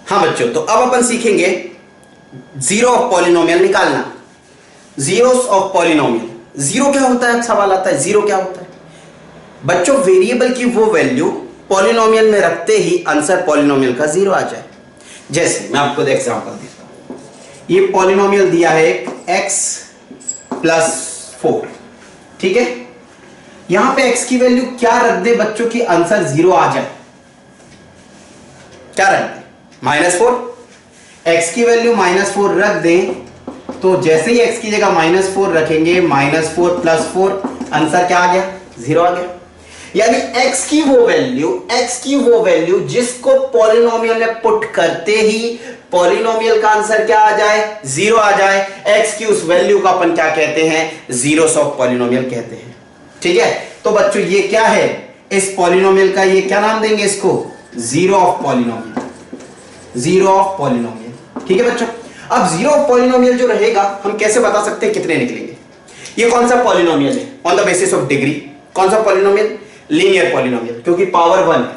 हाँ बच्चों, तो अब अपन सीखेंगे जीरो ऑफ पॉलिनोमियल निकालना। जीरोस ऑफ पॉलिनोमियल, जीरो क्या होता है, सवाल आता है जीरो क्या होता है। बच्चों वेरिएबल की वो वैल्यू पॉलिनोमियल में रखते ही आंसर पॉलिनोमियल का जीरो आ जाए। जैसे मैं आपको एग्जांपल देता हूं, ये पॉलिनोमियल दिया है x + 4, ठीक है। यहां पे x की वैल्यू क्या रख दे बच्चों की आंसर जीरो आ जाए, क्या रख दे -4। x की वैल्यू -4 रख दें तो जैसे ही x की जगह -4 रखेंगे -4 + 4 आंसर क्या आ गया, जीरो आ गया। यानी x की वो वैल्यू जिसको पॉलिनोमियल में पुट करते ही पॉलिनोमियल का आंसर क्या आ जाए, जीरो आ जाए। x की उस वैल्यू का अपन क्या कहते हैं, जीरोस ऑफ पॉलिनोमियल कहते हैं, ठीक है। तो बच्चों ये क्या है, इस पॉलिनोमियल का ये क्या नाम देंगे इसको, zero of polynomial, zero of polynomial, ठीक है बच्चों। अब जीरो ऑफ पॉलिनोमियल जो रहेगा हम कैसे बता सकते हैं कितने निकलेंगे। ये कौन सा पॉलिनोमियल है, on the basis of degree. कौन सा पॉलिनोमियल, लीनियर पॉलिनोमियल, क्योंकि पावर 1 है।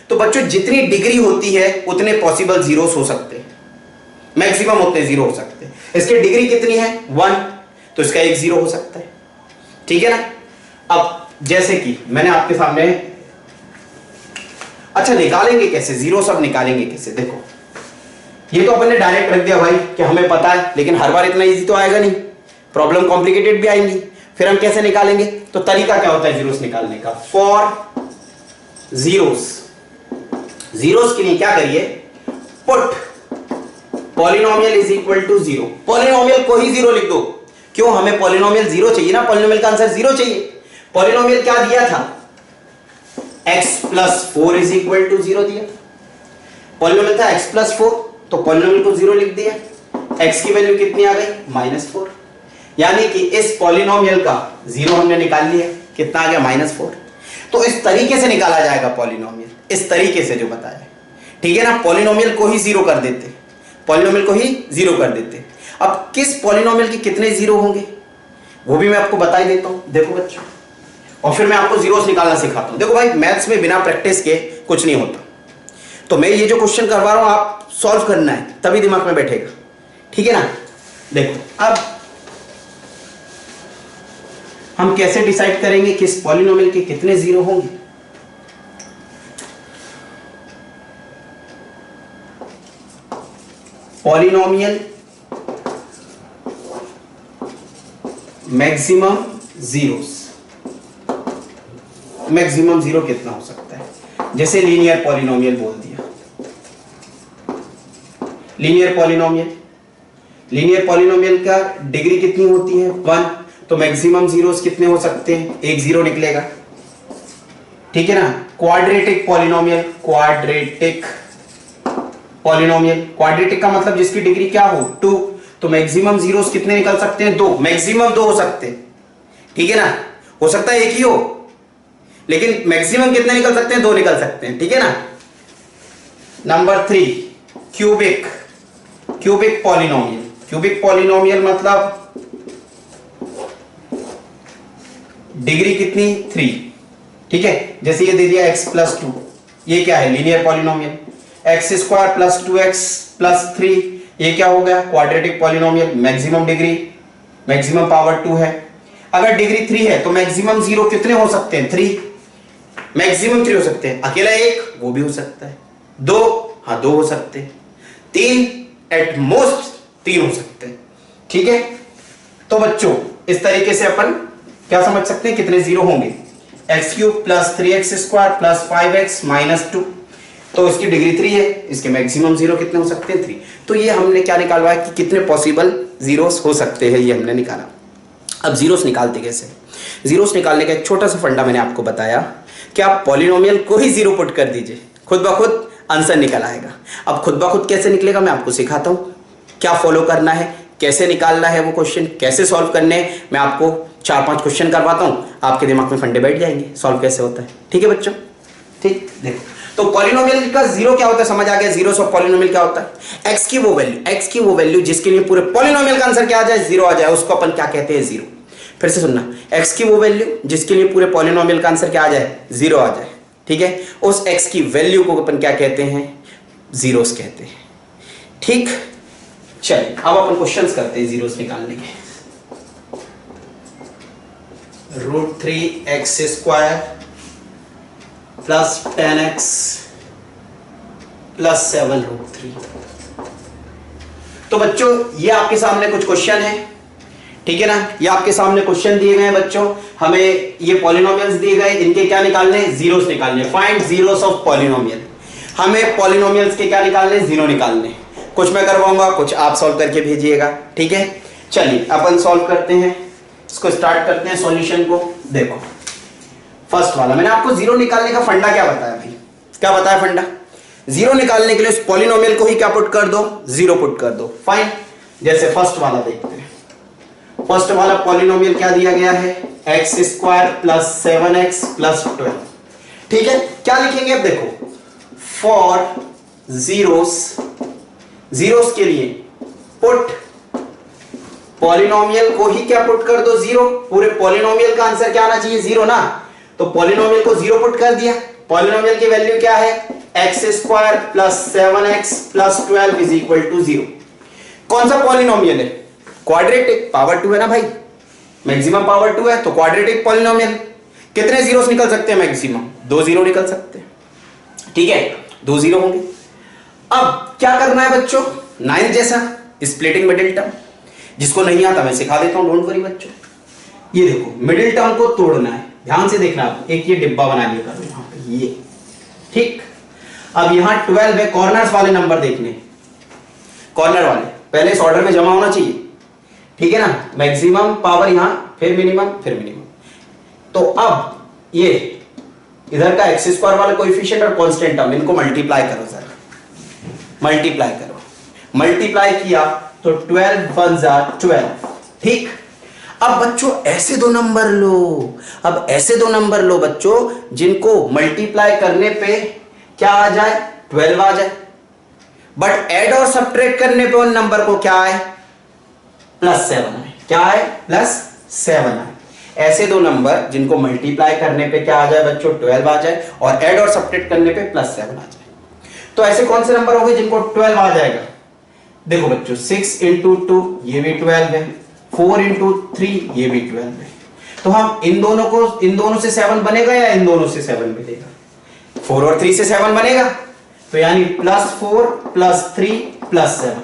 तो बच्चों जितनी डिग्री होती है उतने पॉसिबल जीरोस हो सकते हैं, मैक्सिमम उतने जीरो हो सकते हैं। इसकी डिग्री कितनी है, 1, तो इसका एक जीरो हो सकता है, ठीक है ना। अब जैसे कि मैंने आपके सामने, अच्छा निकालेंगे कैसे जीरो, सब निकालेंगे कैसे, देखो ये तो अपन ने डायरेक्ट रख दिया भाई कि हमें पता है, लेकिन हर बार इतना इजी तो आएगा नहीं, प्रॉब्लम कॉम्प्लिकेटेड भी आएंगी। फिर हम कैसे निकालेंगे, तो तरीका क्या होता है जीरोस निकालने का। फॉर जीरोस के लिए क्या करिए, put polynomial is equal to zero. Polynomial को ही जीरो लिख दो, क्यों, हमें पॉलिनोमियल जीरो चाहिए ना, पॉलिनोमियल का आंसर जीरो चाहिए। पॉलिनोमियल क्या दिया था, x + 4 is equal to zero दिया। पॉलिनोमियल था x + 4, तो पॉलिनोमियल को जीरो लिख दिया। x की वैल्यू कितनी आ गई, -4, यानी कि इस पॉलिनोमियल का जीरो हमने निकाल लिया, कितना आ गया, -4। तो इस तरीके से निकाला जाएगा पॉलिनोमियल, इस तरीके से जो बताया, ठीक है ना। पॉलिनोमियल को ही जीरो कर देते, पॉलिनोमियल को ही जीरो कर देते। अब किस पॉलिनोमियल के कितने जीरो होंगे वो भी मैं आपको बता ही देता हूं, देखो बच्चों, और फिर मैं आपको जीरोस निकालना सिखाता हूं। देखो भाई मैथ्स में बिना प्रैक्टिस के कुछ नहीं होता, तो मैं ये जो क्वेश्चन करवा रहा हूं आप सॉल्व करना है, तभी दिमाग में बैठेगा, ठीक है ना। देखो अब हम कैसे डिसाइड करेंगे किस पॉलिनोमियल के कितने जीरो होंगे। Polynomial maximum zeros, maximum zero कितना हो सकता है, जैसे लीनियर पॉलिनोमियल बोल दिया। लीनियर पॉलिनोमियल का डिग्री कितनी होती है, 1, तो मैक्सिमम जीरोस कितने हो सकते हैं, एक जीरो निकलेगा, ठीक है ना। क्वाड्रेटिक क्वाड्रेटिक का मतलब जिसकी डिग्री क्या हो, 2, तो मैक्सिमम जीरोस कितने निकल सकते हैं, 2, मैक्सिमम 2 हो सकते हैं, ठीक है ना। हो सकता है एक ही हो, लेकिन मैक्सिमम कितने निकल सकते हैं, 2 निकल सकते हैं, ठीक है ना। नंबर 3 क्यूबिक पॉलिनोमियल मतलब डिग्री कितनी, 3, ठीक है। जैसे ये दे दिया x + 2, ये क्या है, लीनियर पॉलिनोमियल। x² + 2x + 3, ये क्या हो गया, quadratic polynomial. Maximum degree, maximum power 2 है। अगर डिग्री 3 है तो मैक्सिमम जीरो कितने हो सकते हैं, 3, मैक्सिमम 3 हो सकते हैं। अकेला एक, वो भी हो सकता है। 2, हाँ 2 हो सकते हैं। 3, एट मोस्ट 3 हो सकते हैं, ठीक है। तो बच्चों इस तरीके से अपन क्या समझ सकते हैं कितने जीरो होंगे, x³ + 3x² + 5x - 2, तो इसकी डिग्री 3 है, इसके मैक्सिमम जीरो कितने हो सकते हैं, 3। तो ये हमने क्या निकालवाया कि कितने पॉसिबल जीरोस हो सकते हैं, ये हमने निकाला। अब जीरोस निकालते कैसे, जीरोस निकालने का एक छोटा सा फंडा मैंने आपको बताया कि आप पॉलिनोमियल को ही जीरो पुट कर दीजिए, खुद ब खुद आंसर निकल आएगा। अब खुद ब खुद कैसे निकलेगा मैं आपको सिखाता हूं, क्या फॉलो करना है, कैसे निकालना है वो क्वेश्चन, कैसे सॉल्व करने हैं। मैं आपको 4-5 क्वेश्चन करवाता हूं, आपके दिमाग में फंडे बैठ जाएंगे, सॉल्व कैसे होता है, ठीक है बच्चों। ठीक, देखो तो पॉलिनोमियल का जीरो क्या होता है, समझ आ गया। जीरोस ऑफ पॉलिनोमियल क्या होता है, x की वो वैल्यू जिसके लिए पूरे पॉलिनोमियल का आंसर क्या आ जाए, जीरो आ जाए, उसको अपन क्या कहते हैं, जीरो। फिर से सुनना, x की वो वैल्यू जिसके लिए पूरे पॉलिनोमियल का आंसर क्या आ जाए, जीरो आ जाए, ठीक है। उस x की वैल्यू को अपन क्या कहते हैं, जीरोस कहते हैं, ठीक, चलिए अब अपन क्वेश्चंस करते हैं जीरोस निकालने के। √3x² plus 10x plus 7√3। तो बच्चों ये आपके सामने कुछ क्वेश्चन है, ठीक है ना, ये आपके सामने क्वेश्चन दिए गए हैं बच्चों। हमें ये पॉलिनोमियल्स दिए गए, इनके क्या निकालने, जीरोस निकालने। Find zeros of polynomial. हमें पॉलिनोमियल्स के क्या निकालने, जीरो निकालने। कुछ मैं करवाऊंगा, कुछ आप सॉल्व करके भेजिएगा, ठीक है। चलिए अपन सॉल्व करते हैं, इसको स्टार्ट करते हैं सॉल्यूशन को। देखो फर्स्ट वाला, मैंने आपको जीरो निकालने का फंडा क्या बताया भाई, क्या बताया फंडा? जीरो निकालने के लिए उस पॉलिनोमियल को ही क्या पुट कर दो, जीरो पुट कर दो। फाइन, जैसे फर्स्ट वाला देखते हैं। फर्स्ट वाला पॉलिनोमियल क्या दिया गया है, x² प्लस 7x प्लस 12, ठीक है। क्या लिखेंगे अब देखो, फॉर जीरोस के लिए पुट पॉलिनोमियल को ही क्या पुट कर दो, जीरो। पूरे पॉलिनोमियल का आंसर क्या आना चाहिए, जीरो ना, तो पॉलिनोमियल को जीरो पुट कर दिया। पॉलिनोमियल की वैल्यू क्या है, x² plus 7x plus 12 is equal to 0। कौन सा पॉलिनोमियल है, क्वाड्रेटिक, पावर 2 है ना भाई, मैक्सिमम पावर 2 है, तो क्वाड्रेटिक पॉलिनोमियल। कितने जीरोस निकल सकते हैं मैक्सिमम, 2 जीरो निकल सकते हैं, ठीक है, 2 जीरो होंगे। अब क्या करना है बच्चों, 9 जैसा स्प्लिटिंग मिडिल टर्म, जिसको नहीं आता मैं सिखा देता हूं, डोंट वरी बच्चों। ये देखो मिडिल टर्म को तोड़ना है, ध्यान से देखना। आप एक ये डिब्बा बना लिया करो यहां पे, ये ठीक। अब यहां 12 है, कॉर्नर्स वाले नंबर देखने, कॉर्नर वाले पहले इस ऑर्डर में जमा होना चाहिए, ठीक है ना। मैक्सिमम पावर यहां, फिर मिनिमम, फिर मिनिमम। तो अब ये इधर का x² वाला कोएफिशिएंट और कांस्टेंट टर्म, इनको मल्टीप्लाई करो जरा, मल्टीप्लाई करो। मल्टीप्लाई किया तो 12 1 जा 12, ठीक। अब बच्चों ऐसे दो नंबर लो, अब ऐसे दो नंबर लो बच्चों जिनको मल्टीप्लाई करने पे क्या आ जाए, 12 आ जाए, बट ऐड और सब्ट्रैक्ट करने पे उन नंबर को क्या आए, +7 आए। क्या आए, +7 आए। ऐसे दो नंबर जिनको मल्टीप्लाई करने पे क्या आ जाए बच्चों, 12 आ जाए, और ऐड और सब्ट्रैक्ट करने पे +7 आ जाए। तो ऐसे कौन से नंबर हो गए जिनको 12 आ जाएगा, देखो बच्चों 6 × 2 ये भी 12 है, 4 × 3 ये भी 12 है। तो हम इन दोनों से 7 बनेगा या इन दोनों से 7 बनेगा, 4 और 3 से 7 बनेगा, तो यानी +4 +3 +7।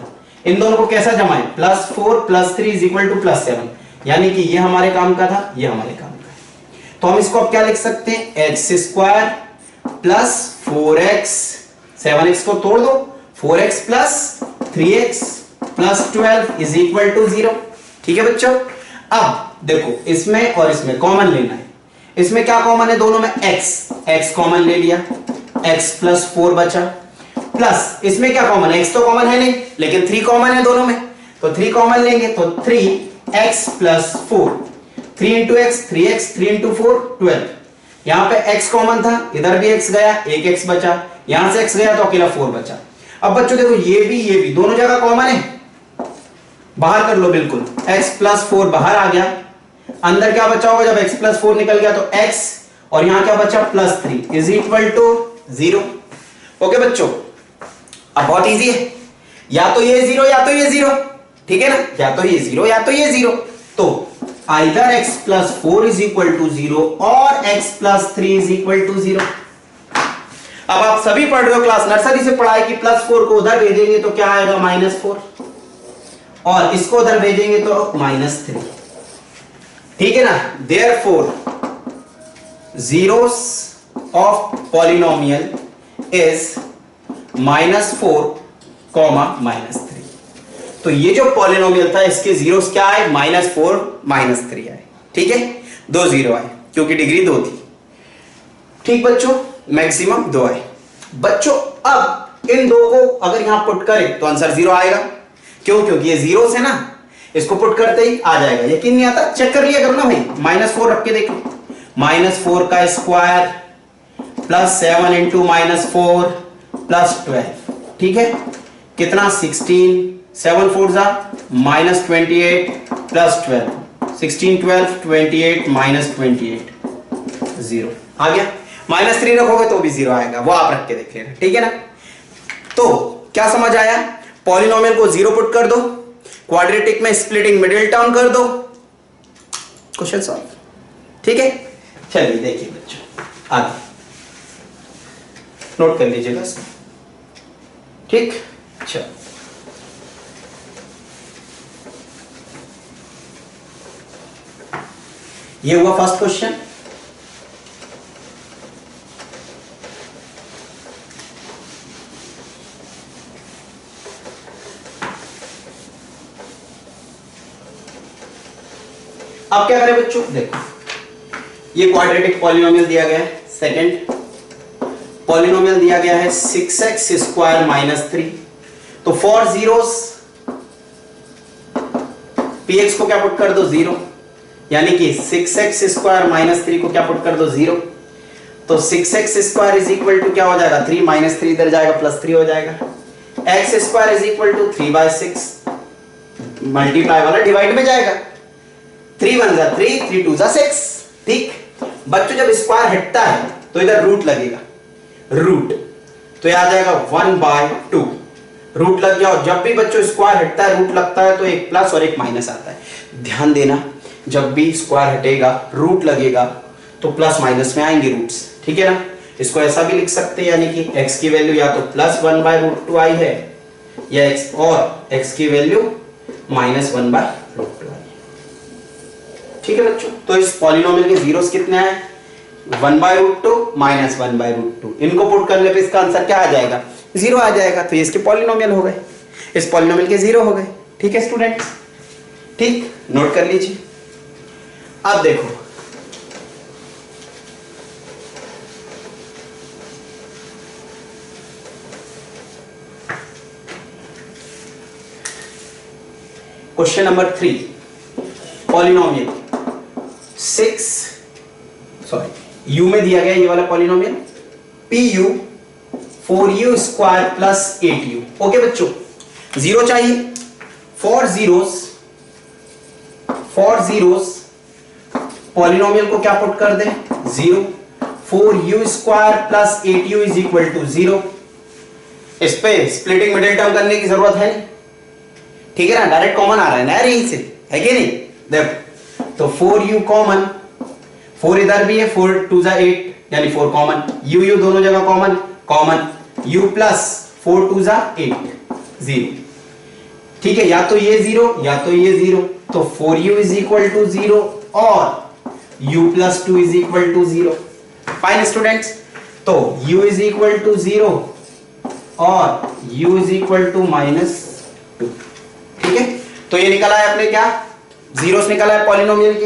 इन दोनों को कैसा जमाएं, +4 +3 इज इक्वल टू +7, यानी कि ये हमारे काम का था, ये हमारे काम का है। तो हम इसको अब क्या लिख सकते हैं, x² प्लस 4x, 7x को तोड़ दो, 4x प्लस 3x प्लस 12 इज इक्वल टू 0, ठीक है बच्चों। अब देखो इसमें और इसमें कॉमन लेना है, इसमें क्या कॉमन है, दोनों में x कॉमन ले लिया, x प्लस 4 बचा, प्लस इसमें क्या कॉमन है, x तो कॉमन है नहीं, लेकिन 3 कॉमन है दोनों में, तो 3 कॉमन लेंगे तो 3x प्लस 4, 3 × x 3x, 3 × 4 12। यहां पे x कॉमन था, इधर भी x गया, एक x बचा, यहां से x गया तो अकेला 4 बचा। अब बच्चों देखो ये भी दोनों जगह कॉमन है, बाहर कर लो बिल्कुल, x प्लस 4 बाहर आ गया, अंदर क्या बचा होगा, जब x प्लस 4 निकल गया तो x, और यहां क्या बचा +3 इज इक्वल टू 0। ओके बच्चों, अब बहुत इजी है, या तो ये 0 या तो ये 0, ठीक है ना, या तो ये 0 या तो ये 0। तो either x plus 4 is equal to 0 और x plus 3 is equal to 0। अब आप सभी पढ़ रहे हो, क्लास नर्सरी से पढ़ाई की, +4 को उधर भेजेंगे तो क्या आएगा, -4, और इसको उधर भेजेंगे तो -3, ठीक है ना। Therefore zeros of polynomial is -4, -3। तो ये जो पॉलिनोमियल था इसके जीरोस क्या आए, -4 -3 आए, ठीक है, 2 जीरो आए क्योंकि डिग्री 2 थी, ठीक बच्चों, मैक्सिमम 2 आए। बच्चों अब इन दो को अगर यहां पुट करें तो आंसर 0 आएगा, क्यों, क्योंकि ये जीरोस है ना, इसको पुट करते ही आ जाएगा। यकीन नहीं आता, चेक कर लिया करो ना भाई, -4 रख के देखो, -4 का स्क्वायर प्लस 7 × -4 प्लस 12, ठीक है, कितना 16, 7 4 जा -28 प्लस 12, 16 12 28 -28 0 आ गया। -3 रखोगे तो भी 0 आएगा, वो आप रख के देख लेना, ठीक है ना। तो क्या समझ आया, पॉलिनोमियल को 0 पुट कर दो, क्वाड्रेटिक में स्प्लिटिंग मिडिल टर्म कर दो, क्वेश्चन सॉल्व। ठीक है, चलिए देखिए बच्चों आगे नोट कर लीजिएगा। ठीक, चलो ये हुआ फर्स्ट क्वेश्चन। अब क्या करें बच्चों, देखो ये क्वाड्रेटिक पॉलिनोमियल दिया गया है, सेकंड पॉलिनोमियल दिया गया है 6x स्क्वायर माइनस 3। तो फॉर जीरोस px को क्या पुट कर दो 0, यानी कि 6x स्क्वायर माइनस 3 को क्या पुट कर दो 0। तो 6x square is equal to क्या हो जाएगा 3 माइनस 3 इधर जाएगा प्लस 3 हो जाएगा। x square is equal to 3/6, multiply वाला डिवाइड में जाएगा, 3 1 जा 3, 3 2 जा 6। ठीक बच्चों, जब स्क्वायर हटता है तो इधर रूट लगेगा, रूट तो यह आ जाएगा 1/2, रूट लग गया। और जब भी बच्चों स्क्वायर हटता है रूट लगता है तो एक प्लस और एक माइनस आता है। ध्यान देना, जब भी स्क्वायर हटेगा रूट लगेगा तो प्लस माइनस में आएंगे रूट्स। ठीक है ना, इसको ऐसा भी लिख सकते हैं, यानी कि x की वैल्यू या तो +1/√2 आई है या x, और x की वैल्यू -1/√2 आई। ठीक है बच्चों, तो इस पॉलिनोमियल के जीरोस कितने आए 1/√2 -1/√2। इनको पुट करने पे इसका आंसर क्या आ जाएगा 0 आ जाएगा। तो ये इसके पॉलिनोमियल हो गए, इस पॉलिनोमियल के 0 हो गए। ठीक है स्टूडेंट्स, ठीक नोट कर लीजिए। अब देखो क्वेश्चन नंबर 3, पॉलिनोमियल 6 u में दिया गया ये वाला polynomial pu 4u square plus 8u। Okay बच्चों, 0 चाहिए। फॉर जीरोस पॉलिनोमियल को क्या पुट कर दे 0। 4u square plus 8u is equal to 0। इस पे स्प्लिटिंग मिडिल टर्म करने की जरूरत है नहीं, ठीक है ना, डायरेक्ट कॉमन आ रहा है ना यहीं से, है कि नहीं। देखो तो 4u कॉमन, 4 इधर भी है, 4 2 जा 8 यानी 4 कॉमन, u दोनों जगह कॉमन, कॉमन u प्लस 4 2 जा 8 0। ठीक है, या तो ये 0 या तो ये 0, तो 4u इज इक्वल टू 0 और u plus 2 is equal to 0। Fine students, तो u इज इक्वल टू 0 और u इज इक्वल टू -2। ठीक है, तो ये निकला है अपने क्या जीरोस निकला है पॉलिनोमियल के,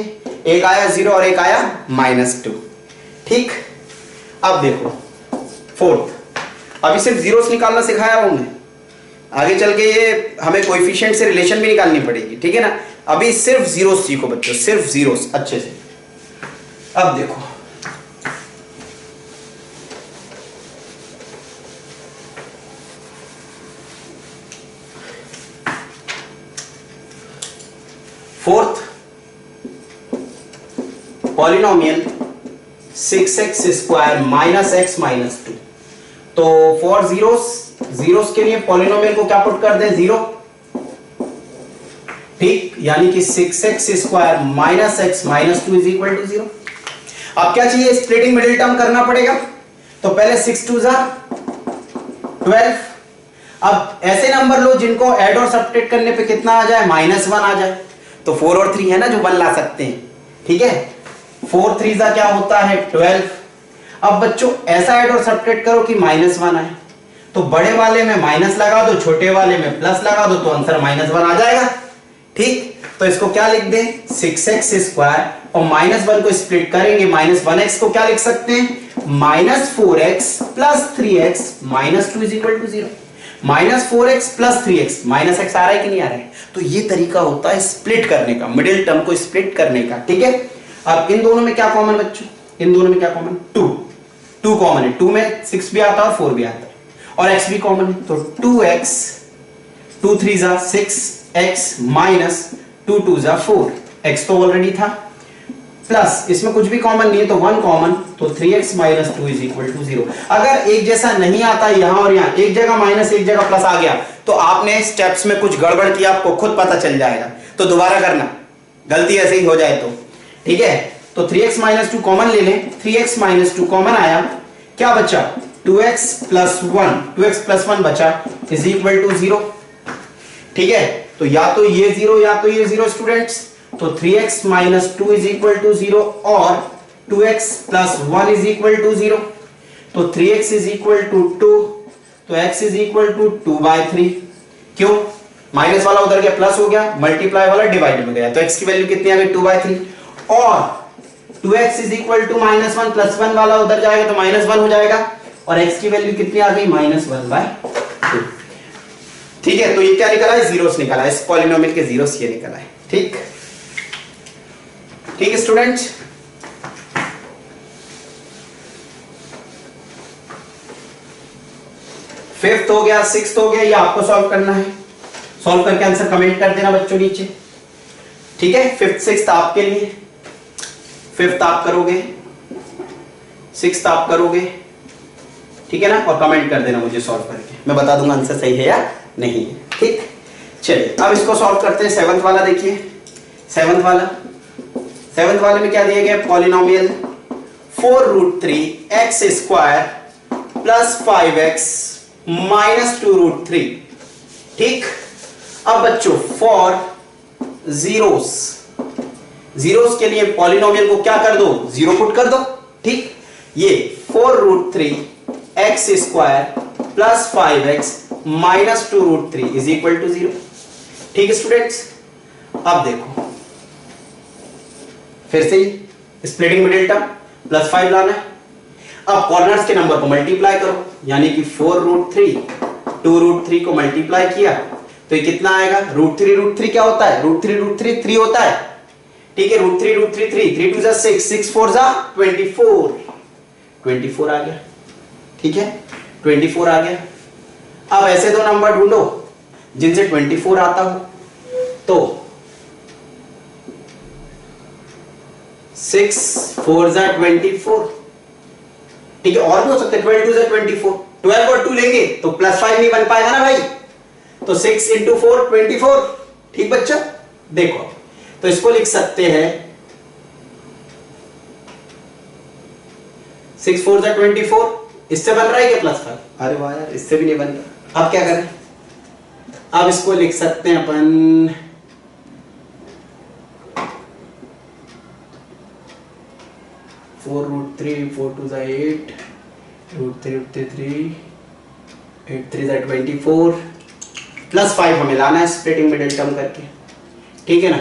एक आया 0 और एक आया -2। ठीक, अब देखो फोर्थ, अभी सिर्फ जीरोस निकालना सिखाया हूं मैं, आगे चल के ये हमें कोएफिशिएंट से रिलेशन भी निकालनी पड़ेगी। ठीक है ना, अभी सिर्फ जीरोस सीखो बच्चों, सिर्फ जीरोस अच्छे से। अब देखो fourth polynomial 6x square minus x minus 2। तो फॉर जीरोस के लिए पॉलिनोमियल को क्या पुट कर दें 0। ठीक, यानी कि 6x square minus x minus 2 is equal to 0। अब क्या चाहिए, स्प्लिटिंग मिडिल टर्म करना पड़ेगा। तो पहले 6 2 जा 12। अब ऐसे नंबर लो जिनको ऐड और सब्ट्रैक्ट करने पे कितना आ जाए -1 आ जाए। तो 4 और 3 है ना जो 1 ला सकते हैं। ठीक है, 4 3 जा क्या होता है 12। अब बच्चों ऐसा ऐड और सब्ट्रैक्ट करो कि -1 आए, तो बड़े वाले में माइनस लगा दो, छोटे वाले में प्लस लगा दो, तो आंसर -1 आ जाएगा। ठीक, तो इसको क्या लिख दें 6x स्क्वायर और -1 को स्प्लिट करेंगे, -1x को क्या लिख सकते हैं -4x plus 3x -2 is equal to 0। -4x plus 3x, -x आ रहा है कि नहीं आ रहा है। तो ये तरीका होता है स्प्लिट करने का, मिडिल टर्म को स्प्लिट करने का। ठीक है, अब इन दोनों में क्या कॉमन बच्चों, इन दोनों में क्या कॉमन 2 कॉमन है, 2 में 6 भी आता है और 4 भी आता है और x भी कॉमन है। तो 2x 2 3 जा 6x माइनस 2 2 जा 4, x तो ऑलरेडी था, प्लस इसमें कुछ भी कॉमन नहीं है तो 1 कॉमन, तो 3x minus 2 is equal to 0। अगर एक जैसा नहीं आता यहां और यहां, एक जगह माइनस एक जगह प्लस आ गया तो आपने स्टेप्स में कुछ गड़बड़ किया, आपको खुद पता चल जाएगा, तो दोबारा करना, गलती ऐसे ही हो जाए तो ठीक है। तो 3x माइनस 2 कॉमन ले लें, 3x माइनस 2 कॉमन आया, क्या बचा 2x प्लस 1, 2x प्लस 1 बचा इज इक्वल टू 0। ठीक है, तो या तो ये 0 या तो ये 0 स्टूडेंट्स, तो 3x minus 2 is equal to 0 और 2x plus 1 is equal to 0, तो 3x इज इक्वल टू 2, तो x इज इक्वल टू 2/3। क्यों, माइनस वाला उधर गया प्लस हो गया, मल्टीप्लाई वाला डिवाइड में गया, तो x की वैल्यू कितनी आ गई 2/3, और 2x is equal to -1, plus 1 वाला उधर जाएगा तो -1 हो जाएगा, और x की वैल्यू कितनी आ गई -1/2। ठीक है, तो ये क्या निकला है, जीरोस निकला है, इस पॉलिनोमियल के जीरोस ये निकला है। ठीक ठीक है स्टूडेंट्स, फिफ्थ हो गया, सिक्स्थ हो गया, ये आपको सॉल्व करना है, सॉल्व करके आंसर कमेंट कर देना बच्चों नीचे। ठीक है, फिफ्थ सिक्स्थ आपके लिए, फिफ्थ आप करोगे, सिक्स्थ आप करोगे, ठीक है ना, और कमेंट कर देना मुझे सॉल्व करके, मैं बता दूंगा आंसर सही है या नहीं है। ठीक, चलिए अब इसको सॉल्व करते हैं। सेवंथ वाला देखिए, सेवंथ वाले में क्या दिया गया, polynomial 4√3x² plus 5x minus 2√3। ठीक, अब बच्चों फॉर जीरोस के लिए पॉलिनोमियल को क्या कर दो, 0 पुट कर दो। ठीक, ये 4√3x² plus 5x minus 2√3 is equal to 0। ठीक है स्टूडेंट्स, अब देखो फिर से स्प्लिटिंग मिडिल टर्म प्लस 5 लाना है। अब कॉर्नर्स के नंबर को मल्टीप्लाई करो, यानी कि 4√3 2√3 को मल्टीप्लाई किया तो ये कितना आएगा, √3 क्या होता है, √3 3 होता है। ठीक है, √3 3 3 2 6 6 4 24 आ गया। ठीक है, 24 आ गया। अब ऐसे दो नंबर ढूंढो जिनसे 24 आता हो, तो 6 4 24। ठीक है, और भी हो सकते हैं, 12 2 24, 12 और 2 लेंगे तो +5 नहीं बन पाएगा ना भाई, तो 6 × 4 24। ठीक बच्चों, देखो तो इसको लिख सकते हैं 6 4 24, इससे बन रहा है क्या +5, अरे वाह यार इससे भी नहीं बन रहा। अब क्या करें, अब इसको लिख सकते हैं अपन 4√3 4 2 8 √3 8 3 24 +5 हमें लाना है स्प्लिटिंग मिडिल टर्म करके। ठीक है ना,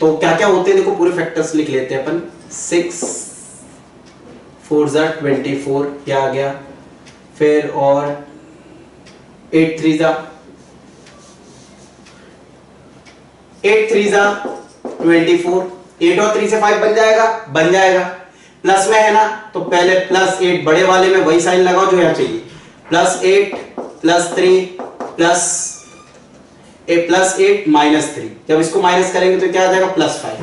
तो क्या क्या होते हैं देखो, पूरे फैक्टर्स लिख लेते हैं अपन। 6 4 24 क्या आ गया, फिर और 8 3 24, 8 और 3 से 5 बन जाएगा, प्लस में है ना, तो पहले +8 बड़े वाले में वही साइन लगाओ जो यहां चाहिए, +8 +3 +8 -3, जब इसको माइनस करेंगे तो क्या आ जाएगा +5।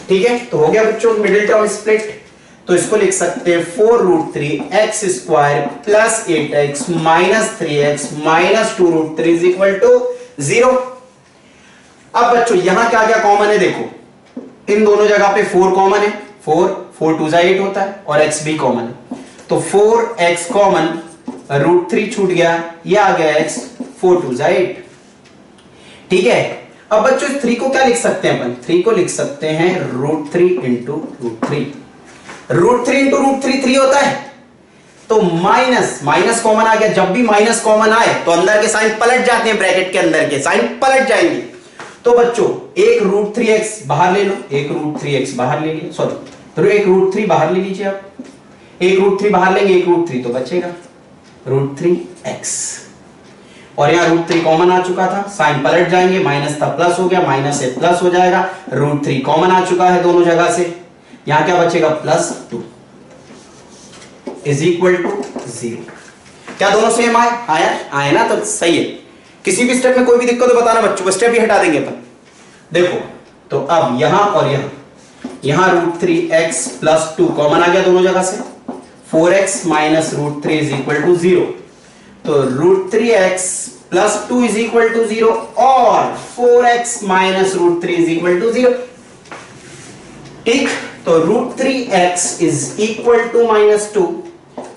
ठीक है, तो हो गया बच्चों मिडिल टर्म स्प्लिट। तो इसको लिख सकते हैं 4√3x² plus 8x minus 3x minus 2√3 is equal to 0। अब बच्चों यहां क्या क्या कॉमन है, देखो इन दोनों जगह पे 4 कॉमन है, 4 2 8 होता है, और x भी कॉमन है, तो 4x कॉमन, √3 छूट गया, ये आ गया x, 4 2 8। ठीक है, अब बच्चों 3 को क्या लिख सकते हैं अपन, 3 को लिख सकते हैं √3 × √3। √3 × √3 3 होता है, तो माइनस कॉमन आ गया। जब भी माइनस कॉमन आए तो अंदर के साइन पलट जाते हैं, ब्रैकेट के अंदर के साइन पलट जाएंगे। तो बच्चों एक √3x बाहर ले लो, एक √3x बाहर ले लिया, सॉरी तो एक √3 बाहर ले लीजिए आप, एक √3 बाहर लेंगे, एक √3 तो बचेगा √3x, और यहाँ √3 कॉमन आ चुका था, साइन पलट जाएंगे, माइनस था प्लस हो गया, माइनस से प्लस हो जाएगा, √3 कॉमन आ चुका है दोनों जगह से, यहां क्या बचेगा +2 इज इक्वल टू 0। क्या दोनों सेम आए ना, तो सही है। किसी भी स्टेप में कोई भी दिक्कत हो बताना बच्चों, स्टेप ही हटा देंगे अपन। देखो तो अब यहां और यहां यहां √3x प्लस 2 कॉमन आ गया दोनों जगह से, 4x minus √3 is equal to 0। तो √3x plus 2 is equal to 0 और 4x minus √3 is equal to 0। ठीक, तो √3x इज इक्वल टू -2,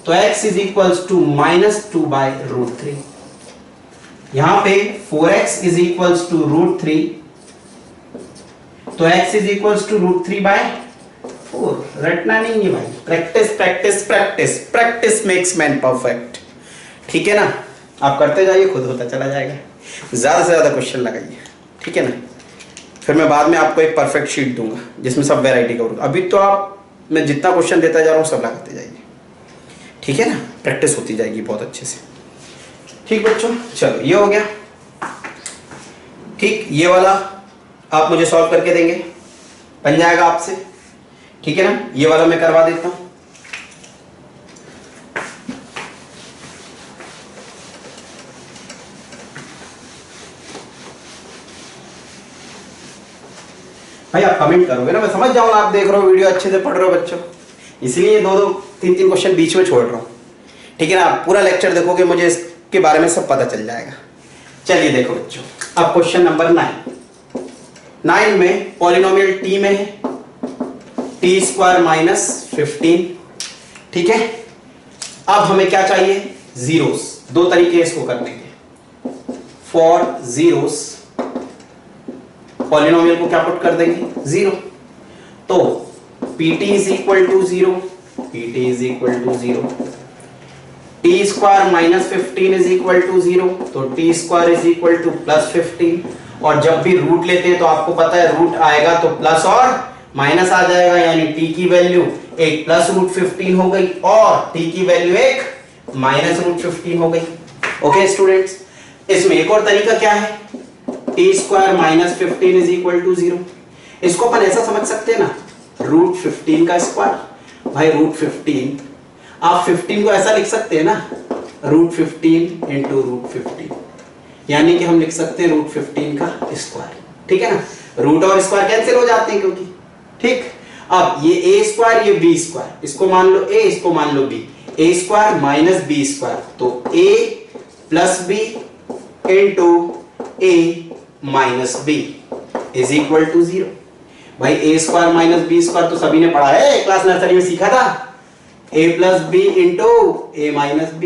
तो x is equal to -2 by √3। यहां पे 4x इज इक्वल टू √3, तो x is equal to √3 by 4। रटना नहीं है भाई, practice practice practice, practice makes man perfect. ठीक है ना, आप करते जाइए, खुद होता चला जाएगा। ज्यादा से ज्यादा क्वेश्चन लगाइए, ठीक है ना। फिर मैं बाद में आपको एक परफेक्ट शीट दूंगा जिसमें सब वैरायटी करूंगा। अभी तो आप, मैं जितना क्वेश्चन देता जा रहा हूँ सब लगाते जाइए, ठीक है ना, प्रैक्टिस होती जाएगी बहुत अच्छे से। ठीक बच्चों, चलो ये हो गया। ठीक, ये वाला आप मुझे सॉल्व करके देंगे, बन जाएगा आपसे, ठीक है ना। ये वाला मैं करवा देता हूं। भाई आप कमेंट करोगे ना, मैं समझ जाऊंगा आप देख रहे हो वीडियो, अच्छे से पढ़ रहे हो बच्चों, इसलिए 2-2, 3-3 क्वेश्चन बीच में छोड़ रहा हूं, ठीक है ना। आप पूरा लेक्चर देखोगे, मुझे इसके बारे में सब पता चल जाएगा। चलिए देखो बच्चों, अब क्वेश्चन नंबर 9 में पॉलिनोमियल टी में है, t² माइनस 15, ठीक है। अब हमें क्या चाहिए, जीरोस। दो तरीके इसको करने के, फॉर जीरोस पॉलिनोमियल को क्या पुट कर देंगे, 0। तो pt is equal to 0, pt is equal to 0, t² minus 15 is equal to 0, तो t² is equal two plus 15। और जब भी रूट लेते हैं तो आपको पता है रूट आएगा तो प्लस और माइनस आ जाएगा, यानी t की वैल्यू एक प्लस √15 हो गई और t की वैल्यू एक माइनस √15 हो गई। ओके स्टूडेंट्स, इसमें एक और तरीका क्या है, t² minus 15 is equal to 0। इसको अपन ऐसा समझ सकते हैं ना, √15 का स्क्वायर। भाई √15, आप 15 को ऐसा लिख सकते हैं ना, √15 इंटू √15, यानी कि हम लिख सकते हैं √15 का स्क्वायर, ठीक है ना। रूट और स्क्वायर कैंसिल हो जाते हैं क्योंकि, ठीक। अब ये a², ये b², इसको मान लो a, इसको मान लो b, a² माइनस b², तो a plus b into a minus b is equal to 0। भाई a² माइनस b² तो सभी ने पढ़ा है, क्लास नर्सरी में सीखा था, a plus b into a minus b,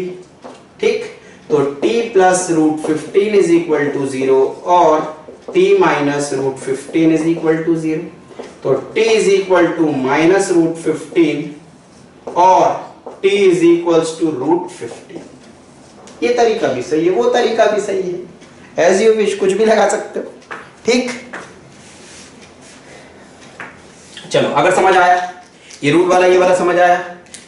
ठीक। तो t plus √15 is equal to 0 और t minus √15 is equal to 0। तो t is equal to minus √15 और t इज इक्वल टू √15। ये तरीका भी सही है, वो तरीका भी सही है, एज यू विश, कुछ भी लगा सकते हो, ठीक। चलो अगर समझ आया, ये रूट वाला ये वाला समझ आया,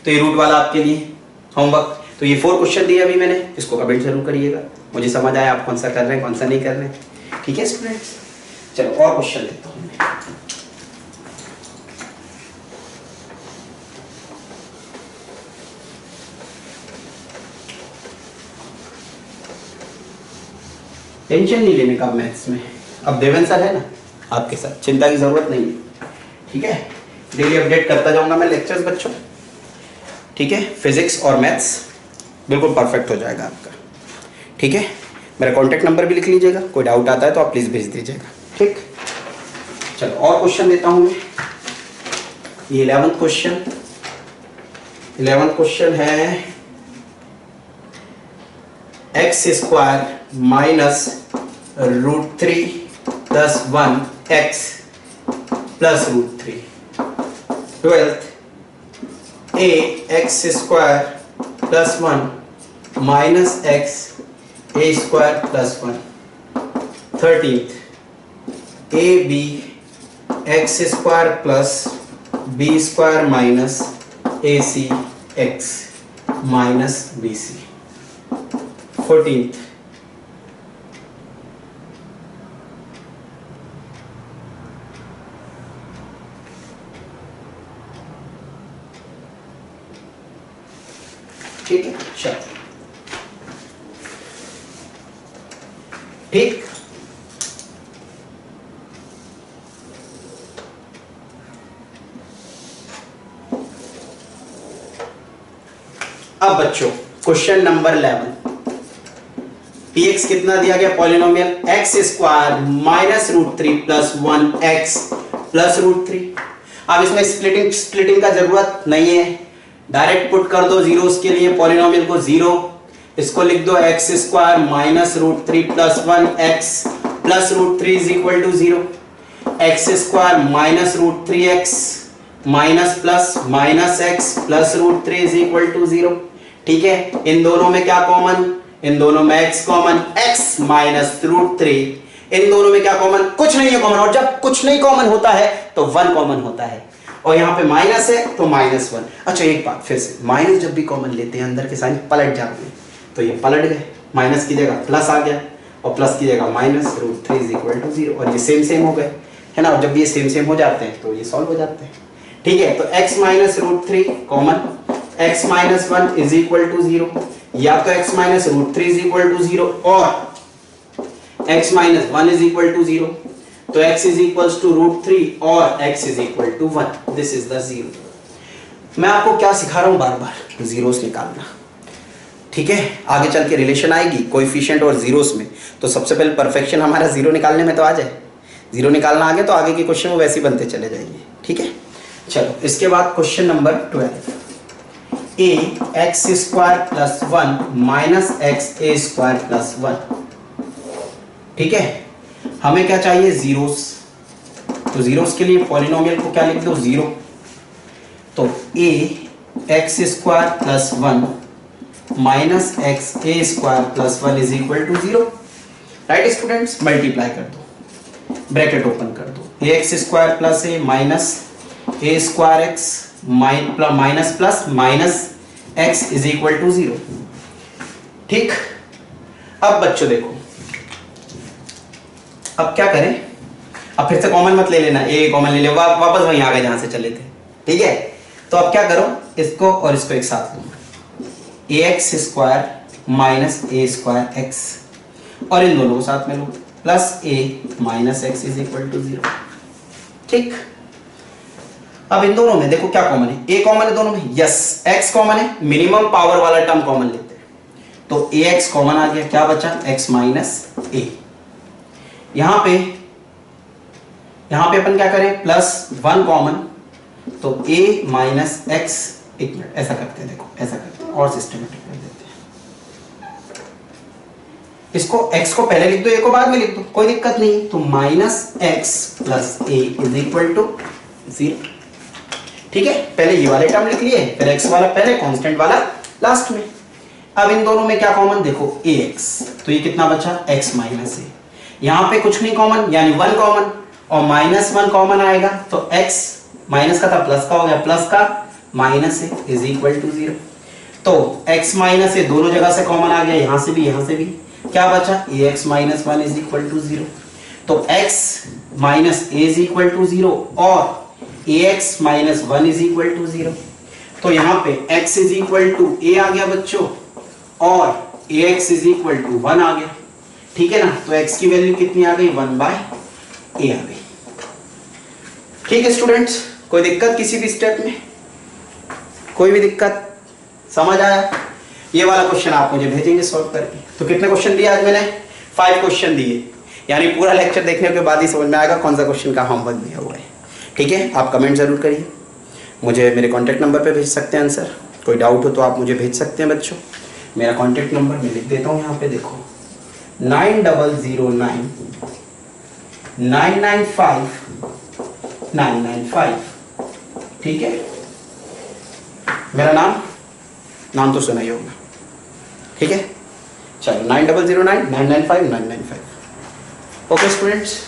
तो ये रूट वाला आपके लिए होमवर्क। तो ये 4 क्वेश्चन दिए अभी मैंने, इसको कमेंट जरूर करिएगा, मुझे समझ आया आप कौन सा कर रहे हैं कौन सा नहीं कर रहे हैं, ठीक है स्टूडेंट्स। चलो और क्वेश्चन लेता हूं मैं। टेंशन नहीं लेने का मैथ्स में, अब देवेंद्र सर है ना आपके साथ, चिंता की जरूरत नहीं है, ठीक है। डेली अपडेट करता जाऊंगा मैं लेक्चर्स बच्चों, ठीक है। फिजिक्स और मैथ्स बिल्कुल परफेक्ट हो जाएगा आपका, ठीक है। मेरा कॉन्टैक्ट नंबर भी लिख लीजिएगा, कोई डाउट आता है तो आप प्लीज भेज दीजिएगा, ठीक। चलो और क्वेश्चन देता हूं मैं, ये 11th क्वेश्चन है x² minus √3 plus 1x plus √3। 12th ax² plus 1 minus x a² plus 1। 13th ab x² plus b² minus ac x minus bc। 14th ठीक है, चलो ठीक। बच्चों क्वेश्चन नंबर 11, px कितना दिया गया polynomial x square minus root three plus one x plus root three. अब इसमें स्प्लिटिंग का जरूरत नहीं है, डायरेक्ट पुट कर दो जीरोस के लिए पॉलिनोमियल को जीरो, इसको लिख दो x square minus root three plus one x plus root three is equal to zero. X square minus root three x minus plus minus x plus root three is equal to zero. ठीक है, इन दोनों में क्या common, इन दोनों में x common, x minus root three, इन दोनों में क्या कॉमन, कुछ नहीं है कॉमन, और जब कुछ नहीं कॉमन होता है तो वन कॉमन होता है, और यहाँ पे माइनस है तो माइनस वन। अच्छा एक बात फिर से, माइनस जब भी कॉमन लेते हैं अंदर के साइन पलट जाते हैं, तो ये पलट गए, माइनस की जगह प्लस आ गया और प्लस की जगह minus, root three is equal to zero, और ये सेम सेम हो गए है ना, और जब ये सेम सेम हो जाते हैं तो ये सॉल्व हो जाते हैं। ठीक है, तो x minus root three common, x minus one is equal to zero, या तो x minus root three is equal to zero और x minus one is equal to zero, तो x is equal to root three और x is equal to one, this is the zero. मैं आपको क्या सिखा रहा हूं, बार बार जीरोस निकालना। ठीक है, आगे चल के रिलेशन आएगी कोएफिशिएंट और जीरोस में, तो सबसे पहले परफेक्शन हमारा जीरो निकालने में तो आ जाए, जीरो निकालना आगे तो आगे के क्वेश्चन वो वैसे ही बनते चले जाएंगे। ठीक है, चलो इसके बाद question number 12, A X square plus one minus X A square plus one. ठीक है, हमें क्या चाहिए, जीरोस, तो जीरोस के लिए पॉलिनोमियल को क्या लिख दो, जीरो, तो A X square plus one minus X A square plus one is equal to zero. Right students, multiply कर दो, ब्रैकेट ओपन कर दो, A X square plus A minus A square X minus plus minus X is equal to zero. ठीक, अब बच्चों देखो, अब क्या करें, अब फिर से कॉमन मत ले लेना, ए कॉमन ले ले, वापस वहीं आ गए जहां से चले थे। ठीक है, तो अब क्या करो, इसको और इसको एक साथ लो, A X square minus A square X, और इन दोनों को साथ में लो, plus A minus X is equal to zero. ठीक, अब इन दोनों में देखो क्या कॉमन है, ए कॉमन है दोनों में, यस, एक्स कॉमन है, मिनिमम पावर वाला टर्म कॉमन लेते हैं, तो ए एक्स कॉमन आ गया, क्या बचा, एक्स माइनस ए। यहां पे अपन क्या करें, प्लस वन कॉमन, तो ए माइनस एक्स, एक मिनट ऐसा करते हैं, देखो ऐसा करते हैं और सिस्टमेटिक कर देते हैं, इसको x को पहले लिख दो, ए को बाद में लिख दो, कोई दिक्कत नहीं, तो minus x plus a is equal to zero. ठीक है, पहले ये वाले टर्म लिख लिए, फिर x वाला पहले, कांस्टेंट वाला लास्ट में। अब इन दोनों में क्या कॉमन, देखो ax, तो ये कितना बचा, x माइनस ए, यहां पे कुछ नहीं कॉमन यानी वन कॉमन, और माइनस वन कॉमन आएगा तो x माइनस का था प्लस का हो गया, प्लस का minus A is equal to zero. तो x माइनस ए दोनों जगह से कॉमन आ गया, यहां से भी यहां से भी, क्या बचा, ax minus one is equal to zero. तो x minus A is equal to zero और ax minus one is equal to zero. तो यहां पे x is equal to a आ गया बच्चों, और ax is equal to one आ गया। ठीक है ना, तो x की वैल्यू कितनी आ गई, वन बाय a आ गई। ठीक है स्टूडेंट्स, कोई दिक्कत किसी भी स्टेप में, कोई भी दिक्कत, समझ आया? ये वाला क्वेश्चन आप मुझे भेजेंगे सॉल्व करके। तो कितने क्वेश्चन दिए आज मैंने, 5 क्वेश्चन दिए, यानी पूरा लेक्चर देखने के बाद ही समझ में आएगा कौन सा क्वेश्चन का होमवर्क दिया हुआ है। ठीक है, आप कमेंट जरूर करिए, मुझे मेरे कॉन्टैक्ट नंबर पे भेज सकते हैं आंसर, कोई डाउट हो तो आप मुझे भेज सकते हैं बच्चों। मेरा कॉन्टैक्ट नंबर मैं लिख देता हूँ यहाँ पे, देखो 9009 995 995। ठीक है, मेरा नाम तो सुना ही होगा। ठीक है, चलो 9009 995 995। Okay students.